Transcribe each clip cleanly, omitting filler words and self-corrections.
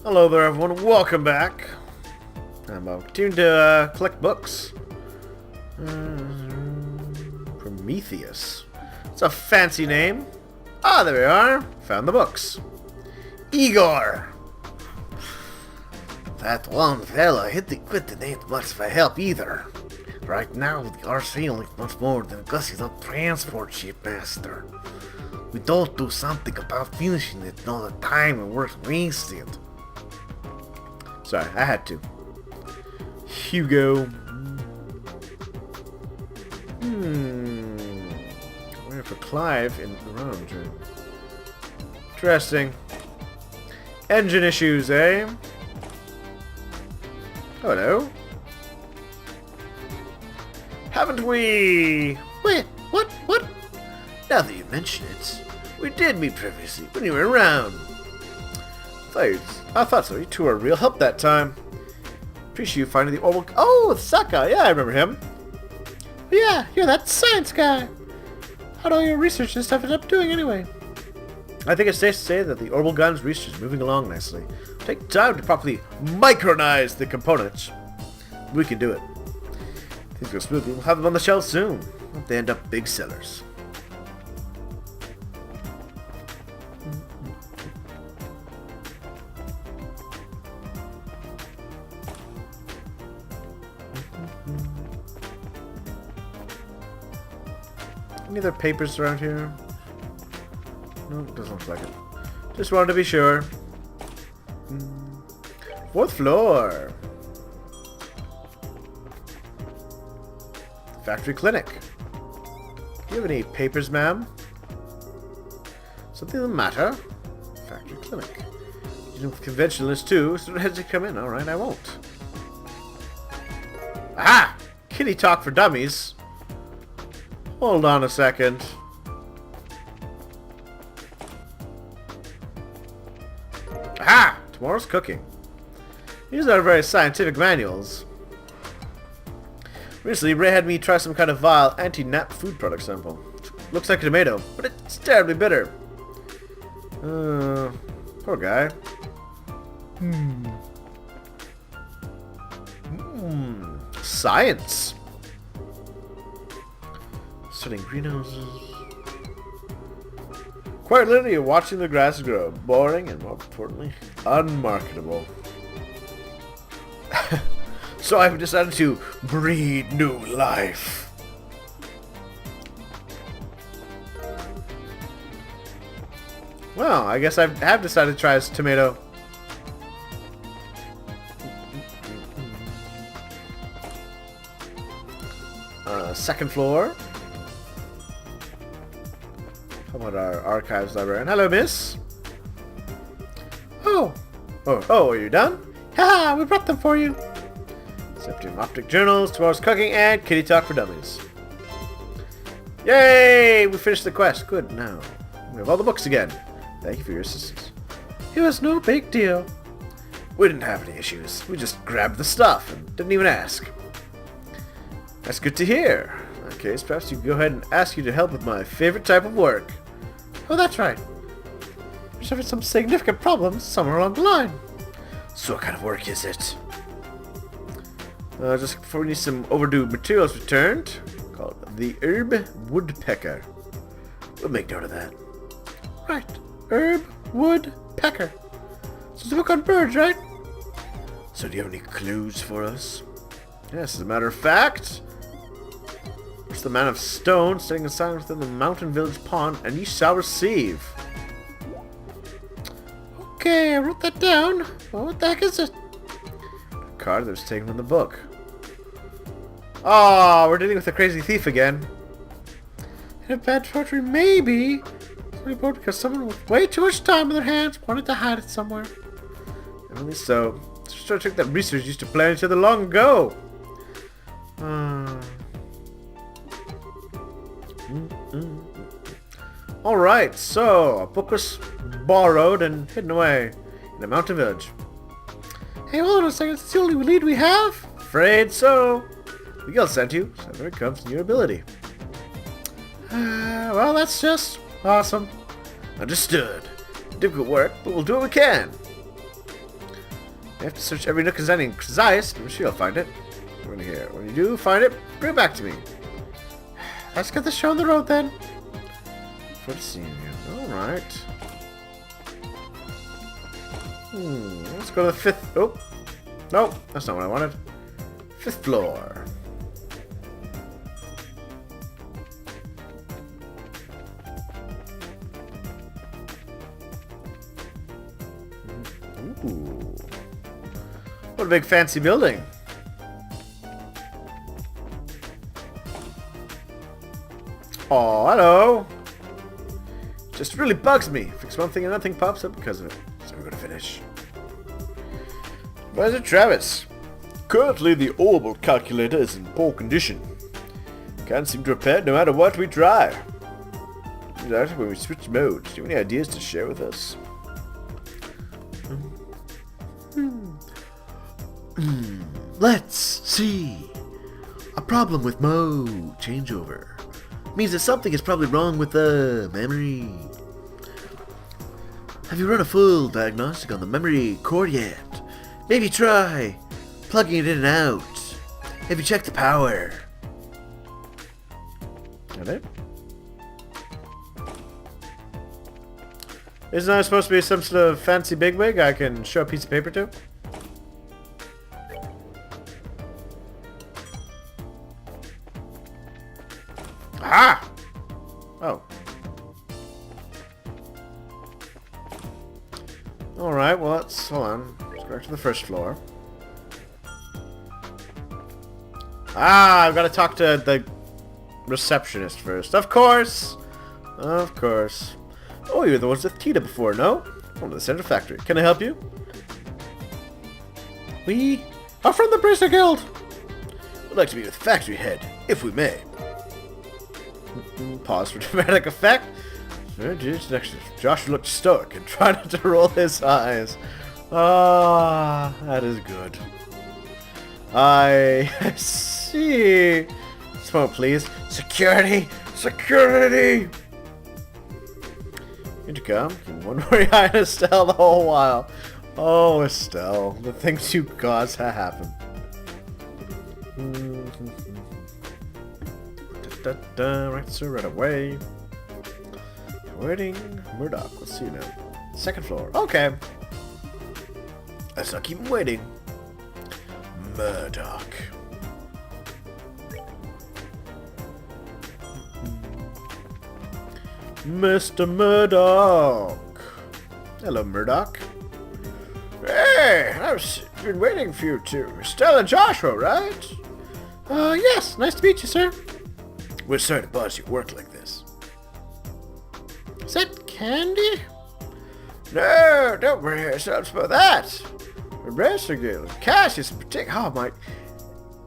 Hello there, everyone. Welcome back. I'm continuing to collect books. Prometheus. It's a fancy name. Ah, there we are. Found the books. Igor. That one fella hit the equipment ain't much of a help either. Right now, the RC only much more than a gussy up transport ship master. We don't do something about finishing it, all the time and work wasted. Sorry, I had to. Hugo. Waiting for Clive in the round. Interesting. Engine issues, eh? Hello. Haven't we? Wait, what? Now that you mention it, we did meet previously when you were around. I thought so. You two were real help that time. Appreciate you finding the orbital. Oh, it's Saka. Yeah, I remember him. Yeah, you're that science guy. How'd all your research and stuff end up doing anyway? I think it's safe to say that the orbital gun's research is moving along nicely. Take time to properly micronize the components. We can do it. Things go smoothly. We'll have them on the shelf soon. Hope they end up big sellers. Any other papers around here? No, it doesn't look like it. Just wanted to be sure. Fourth floor. Factory clinic. Do you have any papers, ma'am? Something the matter? Factory clinic. You know, conventionalist too, so don't hesitate to come in. Alright, I won't. Aha! Kitty talk for dummies. Hold on a second. Aha! Tomorrow's cooking. These are very scientific manuals. Recently, Ray had me try some kind of vile anti-nap food product sample. Looks like a tomato, but it's terribly bitter. Poor guy. Science. Studying greenhouses. Quite literally, you're watching the grass grow. Boring and, more importantly, unmarketable. So I've decided to breed new life. Well, I guess I have decided to try this tomato. Second floor. How about our archives librarian? Hello, miss. Oh, are you done? Haha, we brought them for you. Septum optic journals, tomorrow's cooking, and kitty talk for dummies. Yay! We finished the quest. Good. Now we have all the books again. Thank you for your assistance. It was no big deal. We didn't have any issues. We just grabbed the stuff and didn't even ask. That's good to hear. In that case, perhaps you could go ahead and ask you to help with my favorite type of work. Oh, that's right. There's having some significant problems somewhere along the line. So what kind of work is it? Just before we need some overdue materials returned, called the Herb Woodpecker. We'll make note of that. Right. Herb Woodpecker. So it's a book on birds, right? So do you have any clues for us? Yes, as a matter of fact, there's the man of stone sitting in silence within the mountain village pond, and you shall receive. Okay, I wrote that down. Well, what the heck is it? A card that was taken from the book. Oh, we're dealing with a crazy thief again. In a bad forgery, maybe. Because someone with way too much time on their hands wanted to hide it somewhere. Only so. Sure took that research used to plan each other long ago. Alright, so a book was borrowed and hidden away in a mountain village. Hey, hold on a second. It's the only lead we have? Afraid so. The guild sent you, so there it comes in your ability. Well, that's just awesome. Understood. Difficult work, but we'll do what we can. You have to search every nook and cranny in Xaius, but I'm sure you'll find it. Over here. When you do find it, bring it back to me. Let's get the show on the road then. For the scene. Alright. Let's go to the 5th. Oh. No, that's not what I wanted. 5th floor. Ooh. What a big fancy building. Oh, hello. Just really bugs me. Fix one thing and nothing pops up because of it. So we're gonna finish. Advisor Travis. Currently the orbital calculator is in poor condition. Can't seem to repair it no matter what we try. When we switch modes, do you have any ideas to share with us? Let's see. A problem with mode changeover means that something is probably wrong with the memory. Have you run a full diagnostic on the memory core yet? Maybe try plugging it in and out. Have you checked the power? Got it? Isn't that supposed to be some sort of fancy bigwig I can show a piece of paper to? Ah! Oh. Alright, well let's, hold on. Let's go back to the 1st floor. Ah, I've got to talk to the receptionist first. Of course! Of course. Oh, you were the ones with Tita before, no? From the Center Factory. Can I help you? We are from the Bracer Guild. We'd like to meet with Factory Head, if we may. Pause for dramatic effect. Josh looked stoic and tried not to roll his eyes. Ah, that is good. I see. Smoke, please. Security! Security! Intercom. Keep one worry eye on Estelle the whole while. Oh, Estelle. The things you cause happen. Right, sir, right away. Waiting. Murdoch. Let's see now. 2nd floor. Okay. Let's not keep him waiting. Murdoch. Mr. Murdoch. Hello, Murdoch. Hey, I've been waiting for you two. Estelle and Joshua, right? Yes. Nice to meet you, sir. We're sorry to bother your work like this. Is that candy? No, don't worry yourselves about that. The Bracer Guild, Cassius in particular. Oh my!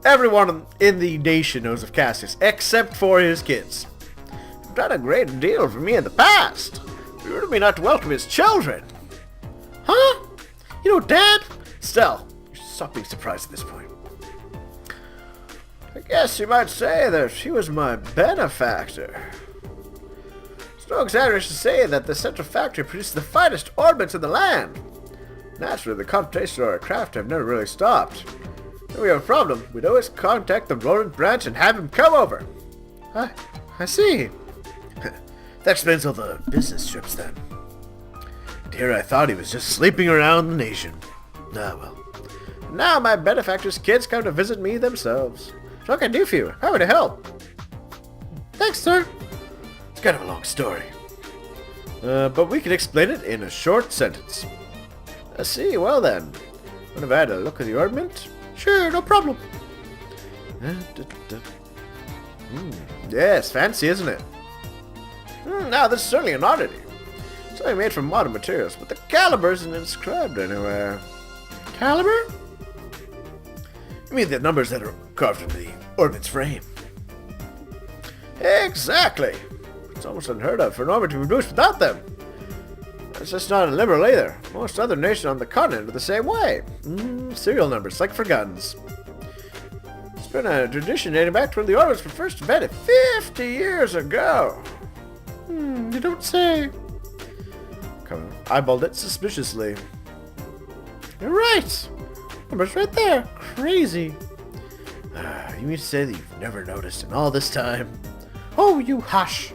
Everyone in the nation knows of Cassius, except for his kids. You've done a great deal for me in the past. We would be not to welcome his children. Huh? You know, Dad? Stell, you should stop being surprised at this point. I guess you might say that she was my benefactor. It's no exaggeration to say that the Central Factory produces the finest ornaments in the land. Naturally, the competition of our craft have never really stopped. If we have a problem, we'd always contact the Roland branch and have him come over. I see. That explains all the business trips then. And here I thought he was just sleeping around the nation. Ah well. Now my benefactor's kids come to visit me themselves. What can I do for you? How would I help? Thanks, sir. It's kind of a long story. But we can explain it in a short sentence. I see, well then. Want to have had a look at the ornament? Sure, no problem. Yes, fancy, isn't it? Now, this is certainly an oddity. It's only made from modern materials, but the caliber isn't inscribed anywhere. Caliber? You mean the numbers that are carved into the ornament's frame? Exactly. It's almost unheard of for an ornament to be produced without them. It's just not liberal either. Most other nations on the continent are the same way. Serial numbers, like for guns. It's been a tradition dating back to when the ornaments were first invented 50 years ago. You don't say. Come on. Eyeballed it suspiciously. You're right. Number's right there. Crazy. You mean to say that you've never noticed in all this time? Oh, you hush.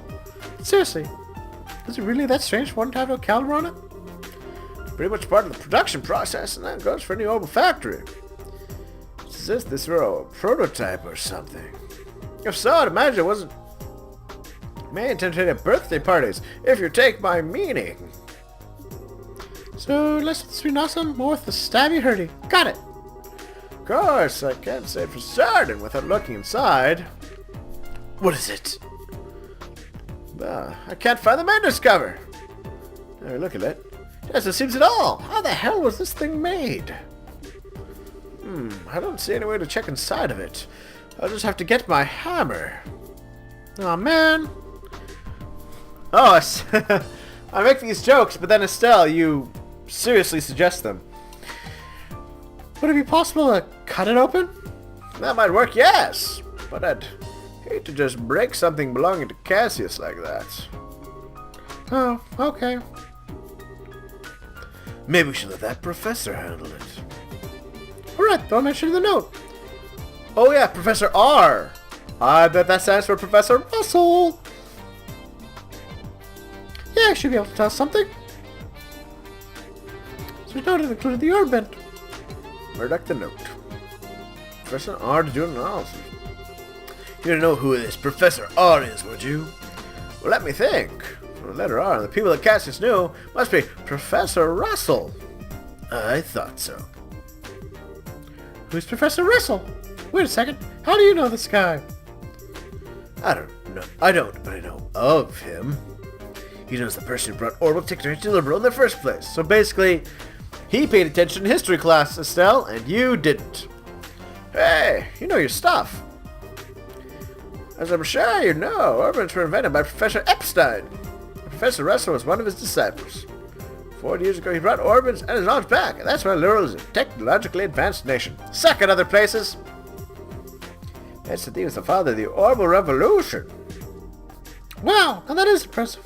Seriously, is it really that strange for one to have a calendar on it? It's pretty much part of the production process, and that goes for any orbital factory. It's as if this were a prototype or something. If so, I'd imagine it wasn't made to entertain birthday parties, if you take my meaning. So, less than sweet and awesome, more with the stabby hurdy. Got it! Of course, I can't say for certain without looking inside. What is it? I can't find the maintenance cover. Now look at it. It doesn't seem at all. How the hell was this thing made? I don't see any way to check inside of it. I'll just have to get my hammer. Aw, man. Oh, I make these jokes, but then Estelle, you seriously suggest them. Would it be possible to cut it open? That might work, yes. But I'd hate to just break something belonging to Cassius like that. Oh, okay. Maybe we should let that professor handle it. Alright, don't mention the note. Oh yeah, Professor R. I bet that stands for Professor Russell. Yeah, I should be able to tell us something. So we noted included the Orbment. Murdoch the note. Professor R to do an analysis. You don't know who this Professor R is, would you? Well, let me think. From the letter R, the people that Cassius knew must be Professor Russell. I thought so. Who's Professor Russell? Wait a second. How do you know this guy? I don't know. I don't, but I know of him. He knows the person who brought orbital technology to Liberal in the first place. So basically, he paid attention in history class, Estelle, and you didn't. Hey, you know your stuff. As I'm sure you know, orbits were invented by Professor Epstein. Professor Russell was one of his disciples. 40 years ago, he brought orbits and his knowledge back, and that's why Liberal is a technologically advanced nation. Suck at other places. Epstein was the father of the orbital revolution. Wow, now that is impressive.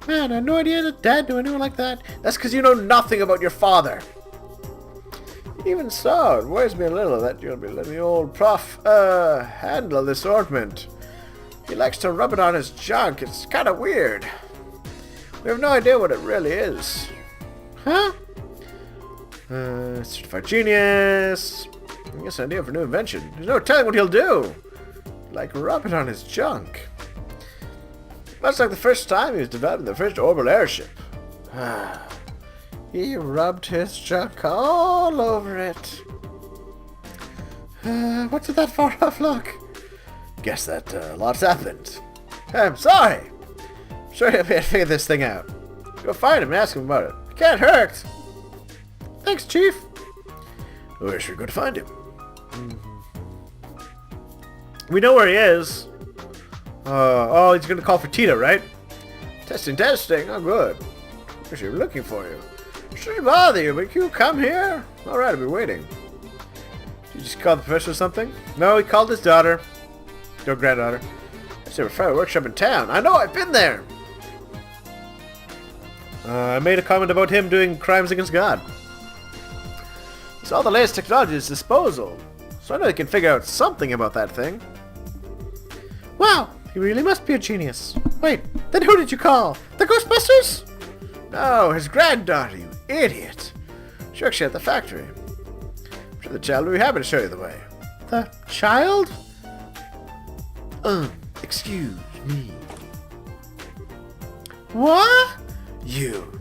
Man, I had no idea that Dad knew anyone like that. That's because you know nothing about your father. Even so, it worries me a little that you'll be letting the old prof, handle this orbment. He likes to rub it on his junk. It's kind of weird. We have no idea what it really is. Huh? Certified genius. I guess an idea for a new invention. There's no telling what he'll do. Like rub it on his junk. Much like the first time he was developing the first orbital airship. He rubbed his junk all over it. What did that far off look? Guess that lots happened. I'm sorry. I'm sure he'll be able to figure this thing out. Go find him and ask him about it. It can't hurt. Thanks, Chief. Where should we go to find him? We know where he is. Oh, he's going to call for Tita, right? Testing. Oh, good. We're sure looking for you. Should I bother you, but can you come here? Alright, I'll be waiting. Did you just call the professor or something? No, he called his daughter. Your granddaughter. I said, we're a workshop in town. I know, I've been there. I made a comment about him doing crimes against God. It's all the latest technology at his disposal. So I know he can figure out something about that thing. Wow, he really must be a genius. Wait, then who did you call? The Ghostbusters? No, his granddaughter, you idiot. She works at the factory. I'm sure the child will be happy to show you the way. The child? Excuse me. What? You.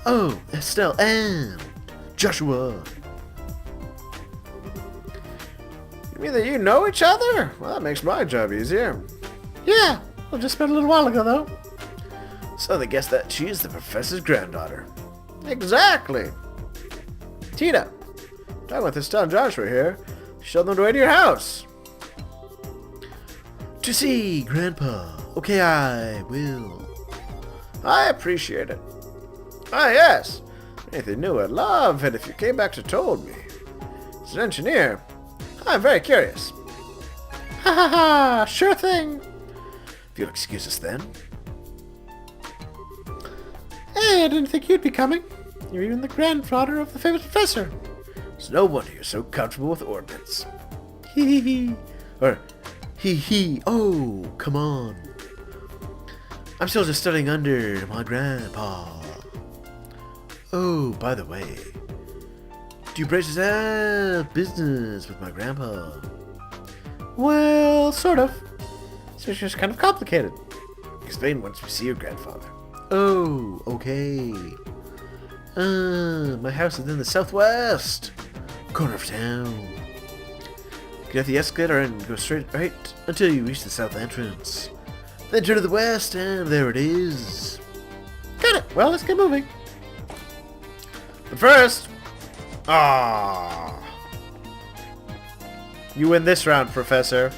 Oh, Estelle and Joshua. You mean that you know each other? Well, that makes my job easier. Yeah, well, just met a little while ago, though. So they guess that she's the professor's granddaughter. Exactly. Tita, talking with Estelle and Joshua here. Show them the way to your house. To see, Grandpa. Okay, I will. I appreciate it. Ah, yes. Anything new I'd love, and if you came back to told me. As an engineer, I'm very curious. Ha ha ha! Sure thing. If you'll excuse us then. Hey, I didn't think you'd be coming. You're even the grandfather of the famous professor. It's no wonder you're so comfortable with orbits. Hee hee hee. Or, hee hee. Oh, come on. I'm still just studying under my grandpa. Oh, by the way, do you braces have business with my grandpa? Well, sort of. It's just kind of complicated. Explain once we see your grandfather. Oh, okay. My house is in the southwest corner of town. Get off the escalator and go straight right until you reach the south entrance. Then turn to the west, and there it is. Got it. Well, let's get moving. But first, you win this round, Professor,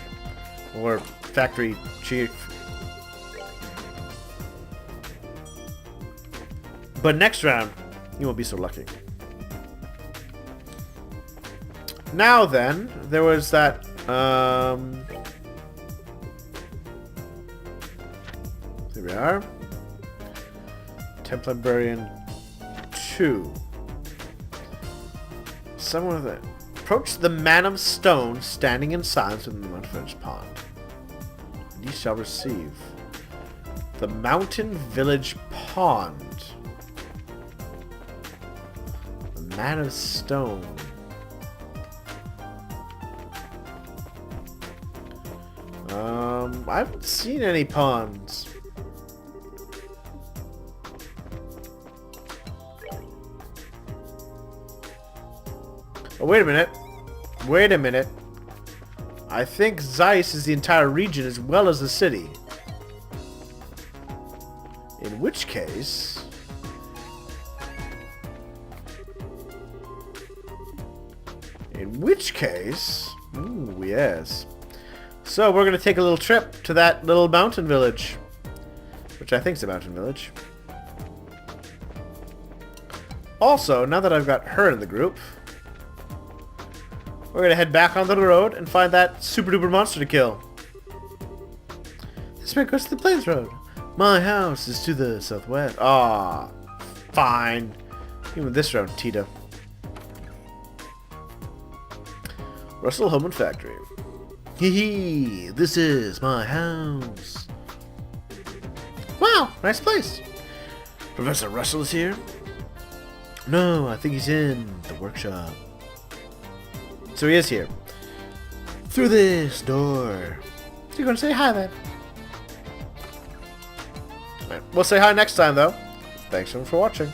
or Factory Chief. But next round, you won't be so lucky. Now then, there was that, here we are. Temp Librarian 2. Someone that approach the Man of Stone standing in silence within the Mountain Village Pond. You shall receive the Mountain Village Pond. The Man of Stone. I haven't seen any ponds. Oh, wait a minute. Wait a minute. I think Zeiss is the entire region as well as the city. In which case... Ooh, yes. So we're going to take a little trip to that little mountain village. Which I think is a mountain village. Also, now that I've got her in the group... We're going to head back onto the road and find that super duper monster to kill. This way goes to the Plains Road. My house is to the southwest. Ah, fine. Even this round, Tita. Russell Home and Factory. Hee hee, this is my house. Wow, nice place. Professor Russell is here? No, I think he's in the workshop. So he is here. Through this door. So you're going to say hi then. Right. We'll say hi next time though. Thanks everyone for watching.